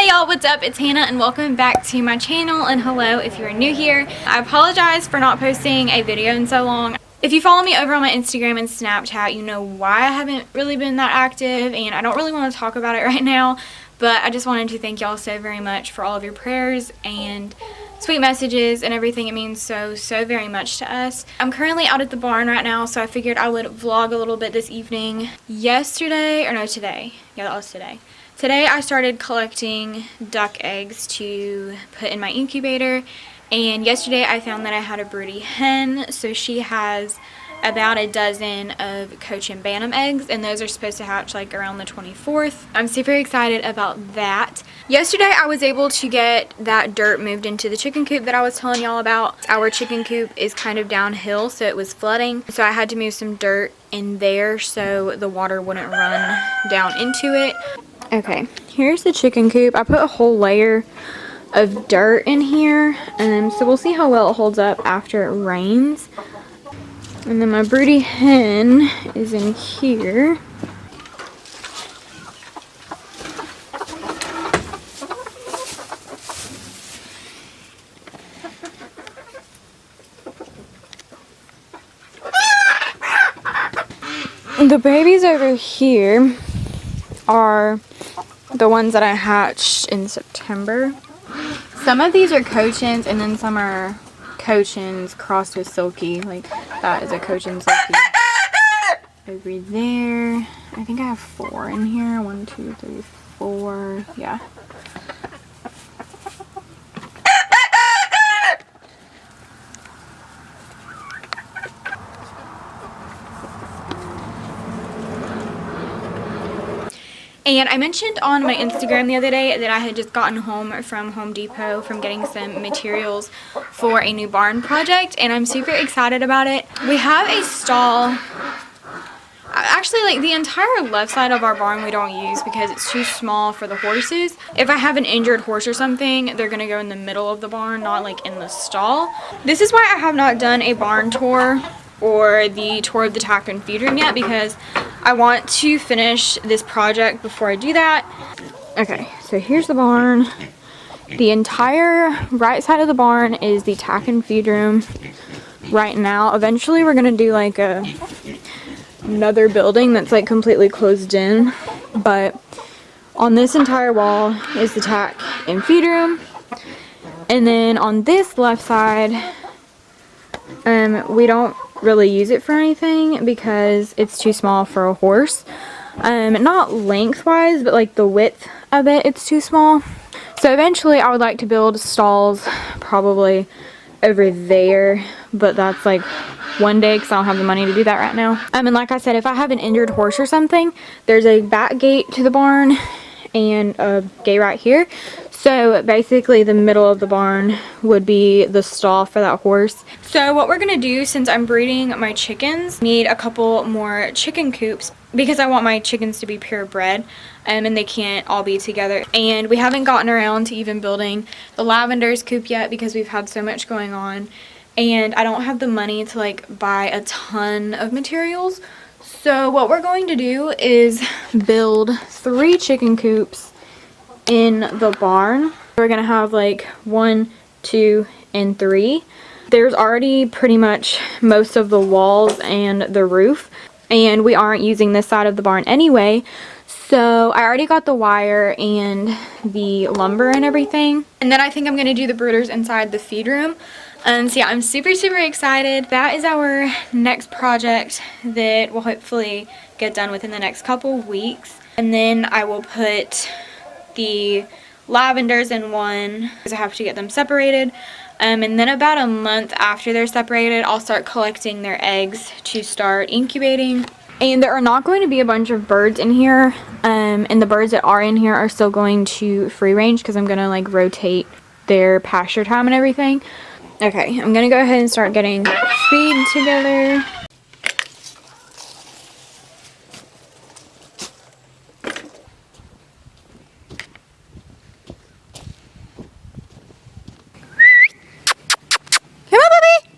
y'all, what's up? It's Hannah and welcome back to my channel, and hello if you're new here. I apologize for not posting a video in so long. If you follow me over on my Instagram and Snapchat, you know why I haven't really been that active, and I don't really want to talk about it right now, but I just wanted to thank y'all so very much for all of your prayers and sweet messages and everything. It means so very much to us. I'm currently out at the barn right now, so I figured I would vlog a little bit this evening. Today. Yeah, that was today. Today I started collecting duck eggs to put in my incubator, and yesterday I found that I had a broody hen, so she has about a dozen of Cochin Bantam eggs, and those are supposed to hatch like around the 24th. I'm super excited about that. Yesterday I was able to get that dirt moved into the chicken coop that I was telling y'all about. Our chicken coop is kind of downhill, so it was flooding, so I had to move some dirt in there so the water wouldn't run down into it. Okay, here's the chicken coop. I put a whole layer of dirt in here, so we'll see how well it holds up after it rains. And then my broody hen is in here. The babies over here are the ones that I hatched in September. Some of these are Cochins, and then some are Cochins crossed with Silky. Like that is a Cochin Silky. Over there, I think I have 4 in here. 1, 2, 3, 4. Yeah. And I mentioned on my Instagram the other day that I had just gotten home from Home Depot from getting some materials for a new barn project, and I'm super excited about it. We have a stall. Actually, like the entire left side of our barn we don't use because it's too small for the horses. If I have an injured horse or something, they're gonna go in the middle of the barn, not like in the stall. This is why I have not done a barn tour or the tour of the tack and feed room yet, because I want to finish this project before I do that. Okay, so here's the barn. The entire right side of the barn is the tack and feed room right now. Eventually we're gonna do like another building that's like completely closed in, but on this entire wall is the tack and feed room. And then on this left side, we don't really use it for anything because it's too small for a horse. Not lengthwise, but like the width of it, it's too small. So eventually I would like to build stalls probably over there, but that's like one day because I don't have the money to do that right now. And like I said, if I have an injured horse or something, there's a back gate to the barn and a gate right here. So basically the middle of the barn would be the stall for that horse. So what we're gonna do, since I'm breeding my chickens, need a couple more chicken coops because I want my chickens to be purebred, and they can't all be together. And we haven't gotten around to even building the lavender's coop yet because we've had so much going on, and I don't have the money to like buy a ton of materials. So what we're going to do is build 3 chicken coops in the barn. We're gonna have like 1, 2, and 3. There's already pretty much most of the walls and the roof, and we aren't using this side of the barn anyway, so I already got the wire and the lumber and everything. And then I think I'm gonna do the brooders inside the feed room. So yeah, I'm super excited. That is our next project that will hopefully get done within the next couple weeks. And then I will put the lavenders in one because I have to get them separated. And then about a month after they're separated, I'll start collecting their eggs to start incubating. And there are not going to be a bunch of birds in here, and the birds that are in here are still going to free range because I'm gonna like rotate their pasture time and everything. Okay, I'm gonna go ahead and start getting feed together. Come on, baby!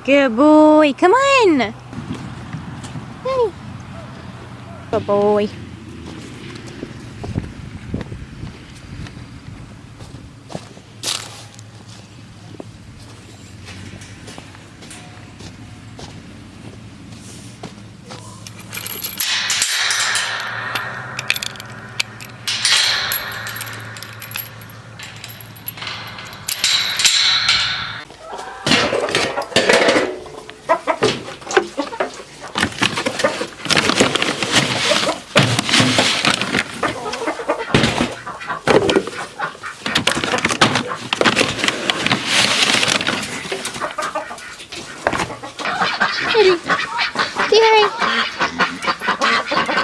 Good boy, come on! Good boy.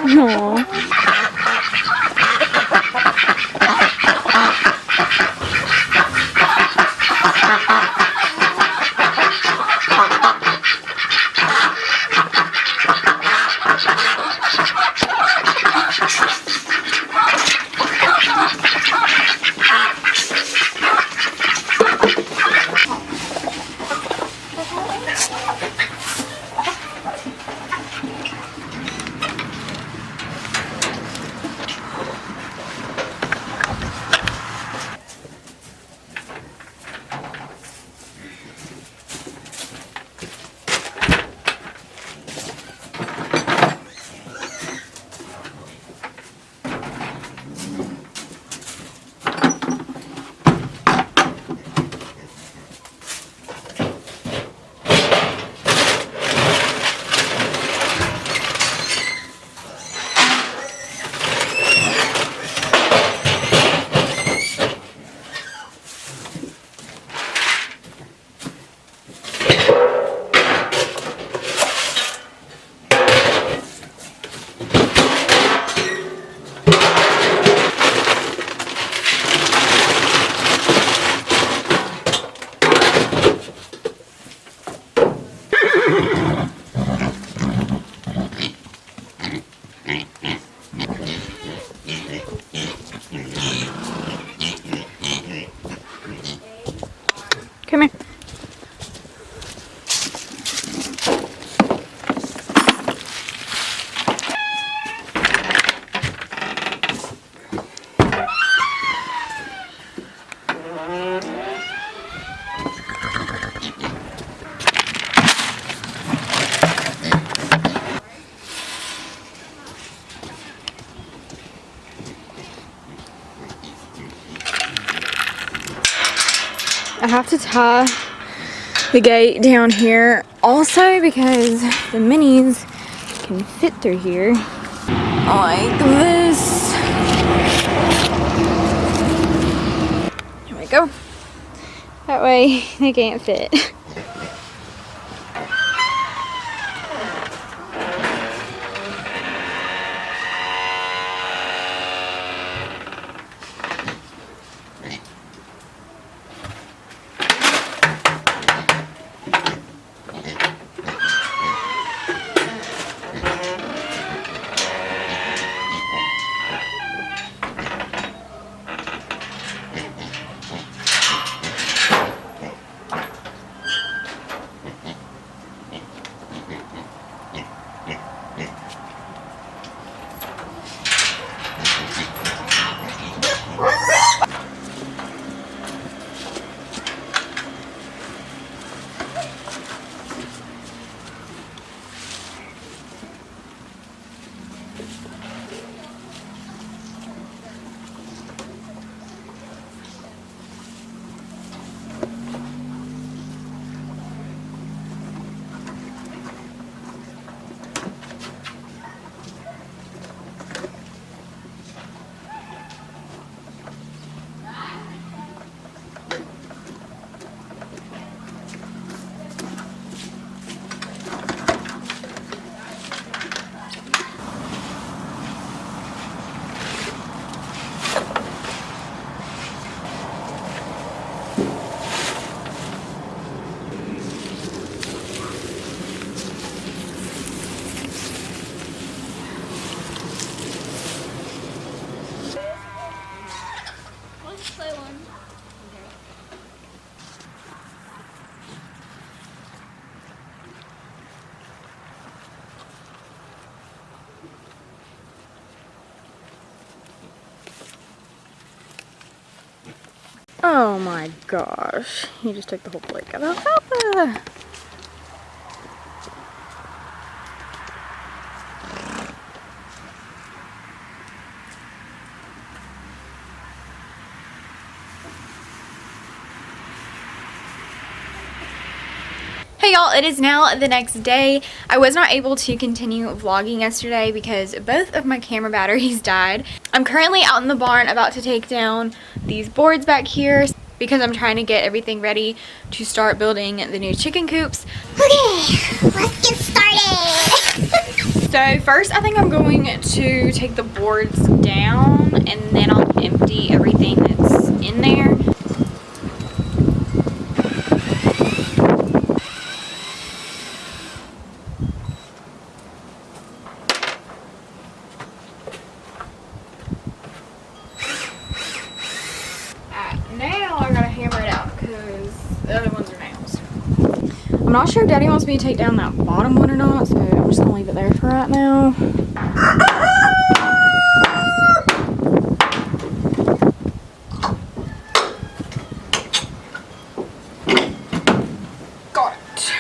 Aww. Come here. I have to tie the gate down here also because the minis can fit through here like this. Here we go. That way they can't fit. Oh my gosh. He just took the whole plate out of alfalfa. Hey y'all, it is now the next day. I was not able to continue vlogging yesterday because both of my camera batteries died. I'm currently out in the barn about to take down these boards back here because I'm trying to get everything ready to start building the new chicken coops. Okay, let's get started. So first I think I'm going to take the boards down and then I'll empty everything that's in there. Now I gotta hammer it out because the other ones are nails. I'm not sure if Daddy wants me to take down that bottom one or not, so I'm just gonna leave it there for right now. Got it.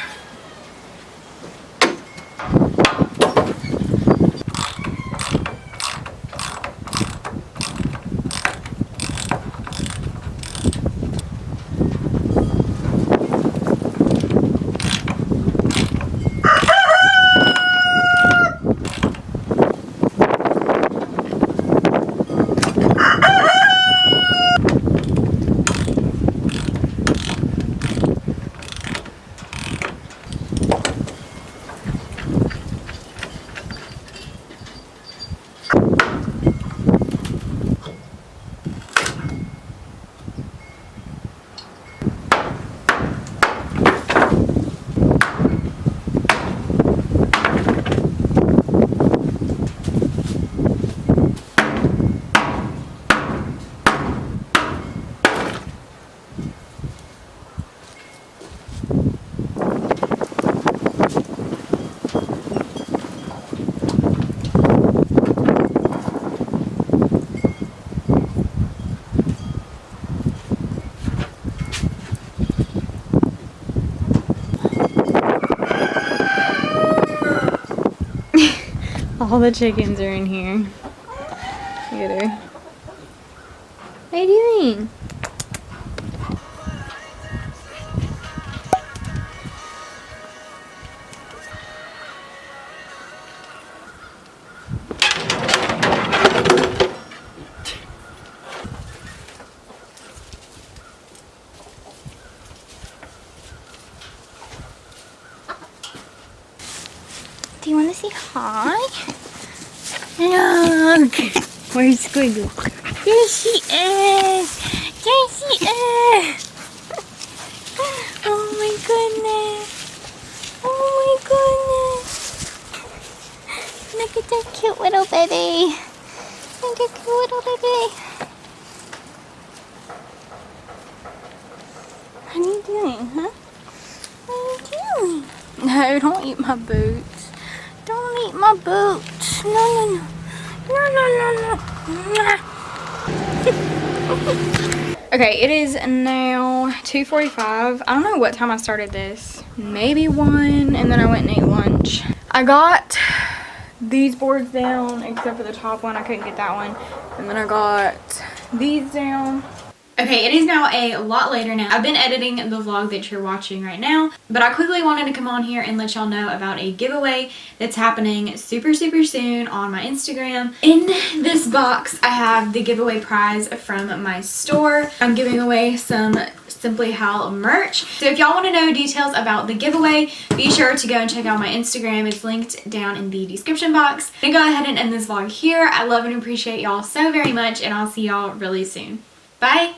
All the chickens are in here. Look at her. What are you doing? Do you want to say hi? Look! Where's Squiggle? There she is! There she is! Oh my goodness! Oh my goodness! Look at that cute little baby! Look at that cute little baby! What are you doing, huh? What are you doing? No, don't eat my boots. Don't eat my boots! No, no, no! No, no, no, no! Okay, it is now 2:45. I don't know what time I started this. Maybe 1, and then I went and ate lunch. I got these boards down, except for the top one. I couldn't get that one. And then I got these down. Okay, it is now a lot later now. I've been editing the vlog that you're watching right now, but I quickly wanted to come on here and let y'all know about a giveaway that's happening super soon on my Instagram. In this box, I have the giveaway prize from my store. I'm giving away some Simply Hal merch. So if y'all want to know details about the giveaway, be sure to go and check out my Instagram. It's linked down in the description box. I'm gonna go ahead and end this vlog here. I love and appreciate y'all so very much, and I'll see y'all really soon. Bye!